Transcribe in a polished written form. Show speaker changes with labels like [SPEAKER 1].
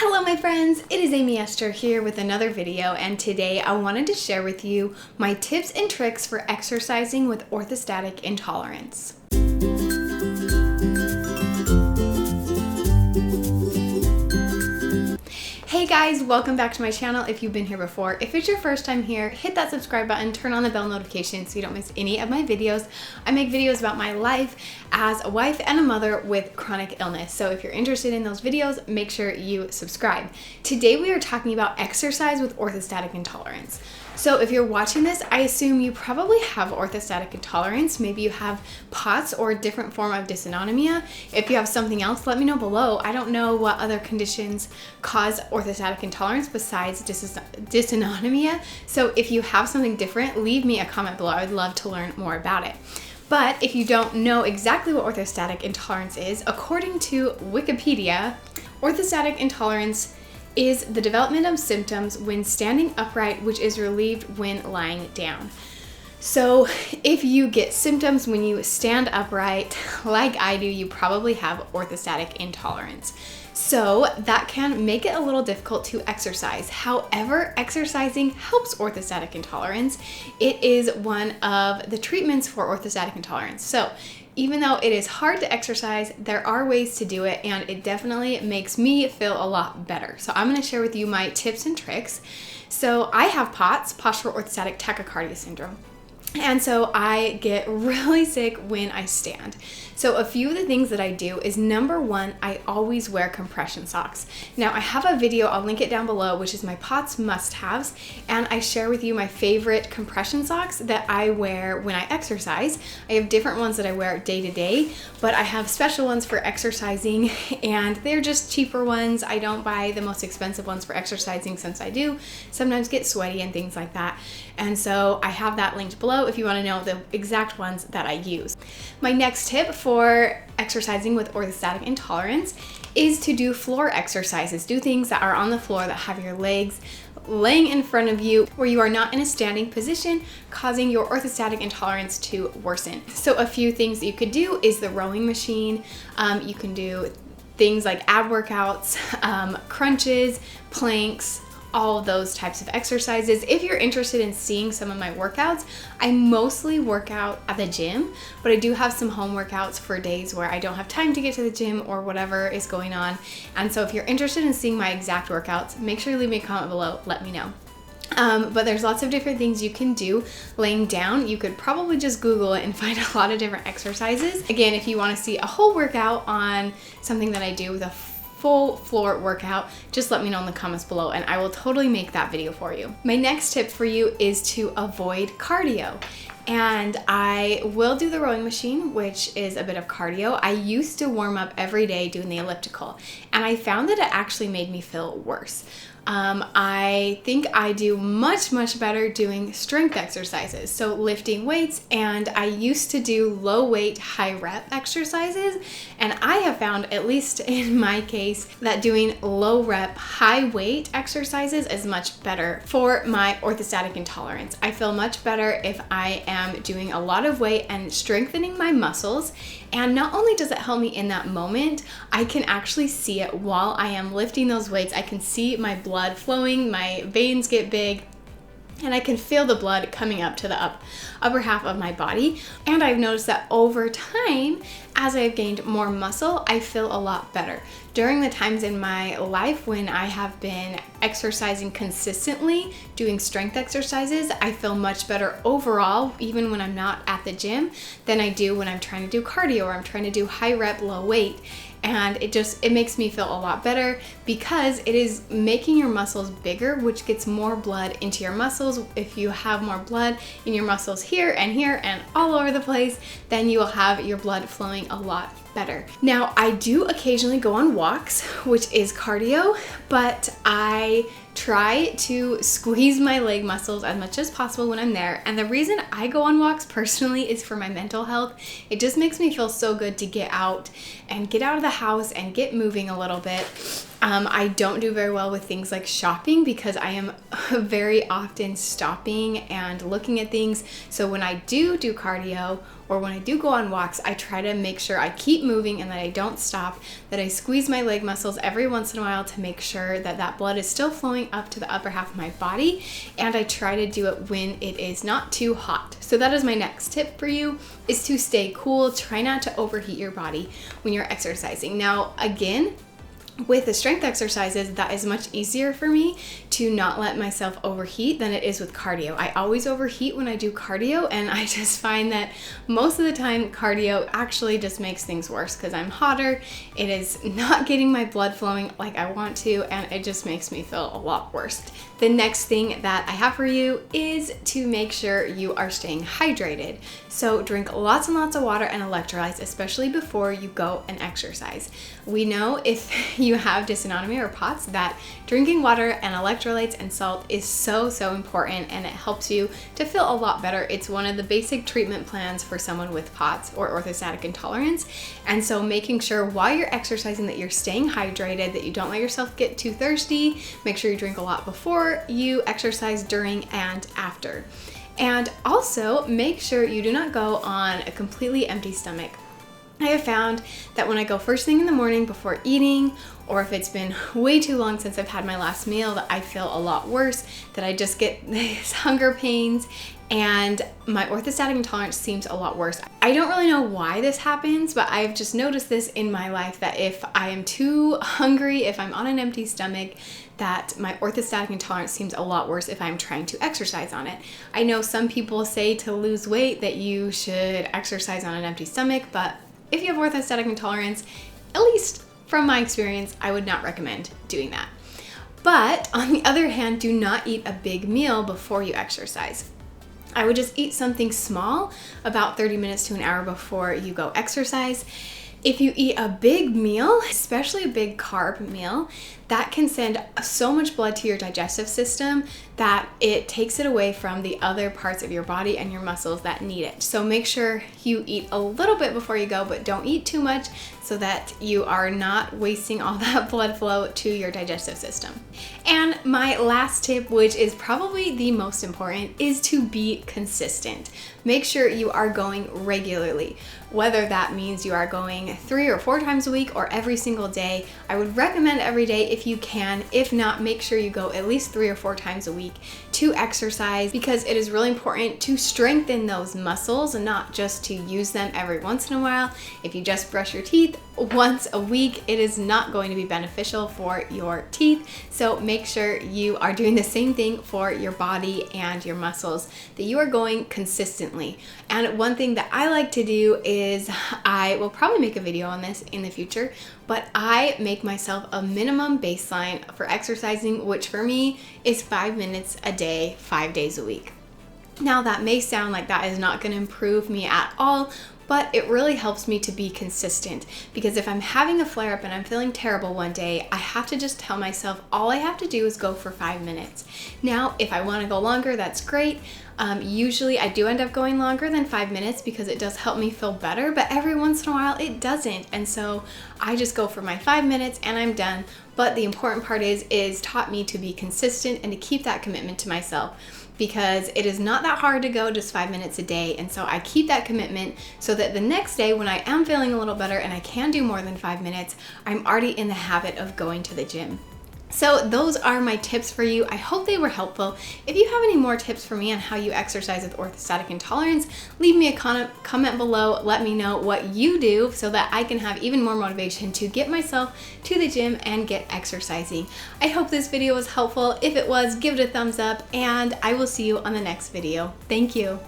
[SPEAKER 1] Hello my friends, it is Aimee Esther here with another video, and today I wanted to share with you my tips and tricks for exercising with orthostatic intolerance. Hey guys, welcome back to my channel if you've been here before. If it's your first time here, hit that subscribe button, turn on the bell notification so you don't miss any of my videos. I make videos about my life as a wife and a mother with chronic illness. So if you're interested in those videos, make sure you subscribe. Today we are talking about exercise with orthostatic intolerance. So if you're watching this, I assume you probably have orthostatic intolerance. Maybe you have POTS or a different form of dysautonomia. If you have something else, let me know below. I don't know what other conditions cause orthostatic intolerance besides dysautonomia. So if you have something different, leave me a comment below. I would love to learn more about it. But if you don't know exactly what orthostatic intolerance is, according to Wikipedia, orthostatic intolerance is the development of symptoms when standing upright, which is relieved when lying down. So if you get symptoms when you stand upright, like I do, you probably have orthostatic intolerance. So that can make it a little difficult to exercise. However, exercising helps orthostatic intolerance. It is one of the treatments for orthostatic intolerance. So even though it is hard to exercise, there are ways to do it, and it definitely makes me feel a lot better. So I'm going to share with you my tips and tricks. So I have POTS, postural orthostatic tachycardia syndrome. And so I get really sick when I stand. So a few of the things that I do is, number one, I always wear compression socks. Now I have a video, I'll link it down below, which is my POTS must-haves, and I share with you my favorite compression socks that I wear when I exercise. I have different ones that I wear day to day, but I have special ones for exercising, and they're just cheaper ones. I don't buy the most expensive ones for exercising since I do sometimes get sweaty and things like that. And so I have that linked below if you want to know the exact ones that I use. My next tip for exercising with orthostatic intolerance is to do floor exercises. Do things that are on the floor that have your legs laying in front of you, where you are not in a standing position, causing your orthostatic intolerance to worsen. So a few things that you could do is the rowing machine. You can do things like ab workouts, crunches, planks, all of those types of exercises. If you're interested in seeing some of my workouts, I mostly work out at the gym, but I do have some home workouts for days where I don't have time to get to the gym or whatever is going on. And so if you're interested in seeing my exact workouts, make sure you leave me a comment below, let me know. But there's lots of different things you can do laying down. You could probably just Google it and find a lot of different exercises. Again, if you want to see a whole workout on something that I do with a full floor workout, just let me know in the comments below and I will totally make that video for you. My next tip for you is to avoid cardio. And I will do the rowing machine, which is a bit of cardio. I used to warm up every day doing the elliptical, and I found that it actually made me feel worse. I think I do much better doing strength exercises, so lifting weights, and I used to do low weight, high rep exercises, and I have found, at least in my case, that doing low rep, high weight exercises is much better for my orthostatic intolerance. I feel much better if I am doing a lot of weight and strengthening my muscles, and not only does it help me in that moment, I can actually see it while I am lifting those weights. I can see my blood flowing, my veins get big, and I can feel the blood coming up to the upper half of my body. And I've noticed that over time, as I've gained more muscle, I feel a lot better. During the times in my life when I have been exercising consistently, doing strength exercises, I feel much better overall, even when I'm not at the gym, than I do when I'm trying to do cardio or I'm trying to do high rep, low weight. And it makes me feel a lot better because it is making your muscles bigger, which gets more blood into your muscles. If you have more blood in your muscles here and all over the place, then you will have your blood flowing a lot better. Now, I do occasionally go on walks, which is cardio, but I try to squeeze my leg muscles as much as possible when I'm there. And the reason I go on walks personally is for my mental health. It just makes me feel so good to get out of the house and get moving a little bit. I don't do very well with things like shopping because I am very often stopping and looking at things. So when I do cardio or when I do go on walks, I try to make sure I keep moving and that I don't stop, that I squeeze my leg muscles every once in a while to make sure that that blood is still flowing up to the upper half of my body. And I try to do it when it is not too hot. So that is my next tip for you, is to stay cool. Try not to overheat your body when you're exercising. Now, again, with the strength exercises, that is much easier for me to not let myself overheat than it is with cardio. I always overheat when I do cardio, and I just find that most of the time cardio actually just makes things worse because I'm hotter. It is not getting my blood flowing like I want to, and it just makes me feel a lot worse. The next thing that I have for you is to make sure you are staying hydrated. So drink lots and lots of water and electrolytes, especially before you go and exercise. We know if you have dysautonomia or POTS that drinking water and electrolytes and salt is so important, and it helps you to feel a lot better. It's one of the basic treatment plans for someone with POTS or orthostatic intolerance. And so making sure while you're exercising that you're staying hydrated, that you don't let yourself get too thirsty. Make sure you drink a lot before you exercise, during, and after. And also make sure you do not go on a completely empty stomach. I have found that when I go first thing in the morning before eating, or if it's been way too long since I've had my last meal, that I feel a lot worse, that I just get these hunger pains, and my orthostatic intolerance seems a lot worse. I don't really know why this happens, but I've just noticed this in my life, that if I am too hungry, if I'm on an empty stomach, that my orthostatic intolerance seems a lot worse if I'm trying to exercise on it. I know some people say to lose weight that you should exercise on an empty stomach, but if you have orthostatic intolerance, at least from my experience, I would not recommend doing that. But on the other hand, do not eat a big meal before you exercise. I would just eat something small about 30 minutes to an hour before you go exercise. If you eat a big meal, especially a big carb meal, that can send so much blood to your digestive system that it takes it away from the other parts of your body and your muscles that need it. So make sure you eat a little bit before you go, but don't eat too much so that you are not wasting all that blood flow to your digestive system. And my last tip, which is probably the most important, is to be consistent. Make sure you are going regularly, whether that means you are going 3 or 4 times a week or every single day. I would recommend every day if you can. If not, make sure you go at least 3 or 4 times a week to exercise, because it is really important to strengthen those muscles and not just to use them every once in a while. If you just brush your teeth once a week, it is not going to be beneficial for your teeth. So make sure you are doing the same thing for your body and your muscles, that you are going consistently. And one thing that I like to do is, I will probably make a video on this in the future, but I make myself a minimum baseline for exercising, which for me is 5 minutes a day, 5 days a week. Now that may sound like that is not going to improve me at all, but it really helps me to be consistent, because if I'm having a flare-up and I'm feeling terrible one day, I have to just tell myself all I have to do is go for 5 minutes. Now, if I want to go longer, that's great. Usually I do end up going longer than 5 minutes because it does help me feel better, but every once in a while it doesn't. And so I just go for my 5 minutes and I'm done. But the important part is taught me to be consistent and to keep that commitment to myself, because it is not that hard to go just 5 minutes a day. And so I keep that commitment so that the next day when I am feeling a little better and I can do more than 5 minutes, I'm already in the habit of going to the gym. So those are my tips for you. I hope they were helpful. If you have any more tips for me on how you exercise with orthostatic intolerance, leave me a comment below. Let me know what you do so that I can have even more motivation to get myself to the gym and get exercising. I hope this video was helpful. If it was, give it a thumbs up, and I will see you on the next video. Thank you.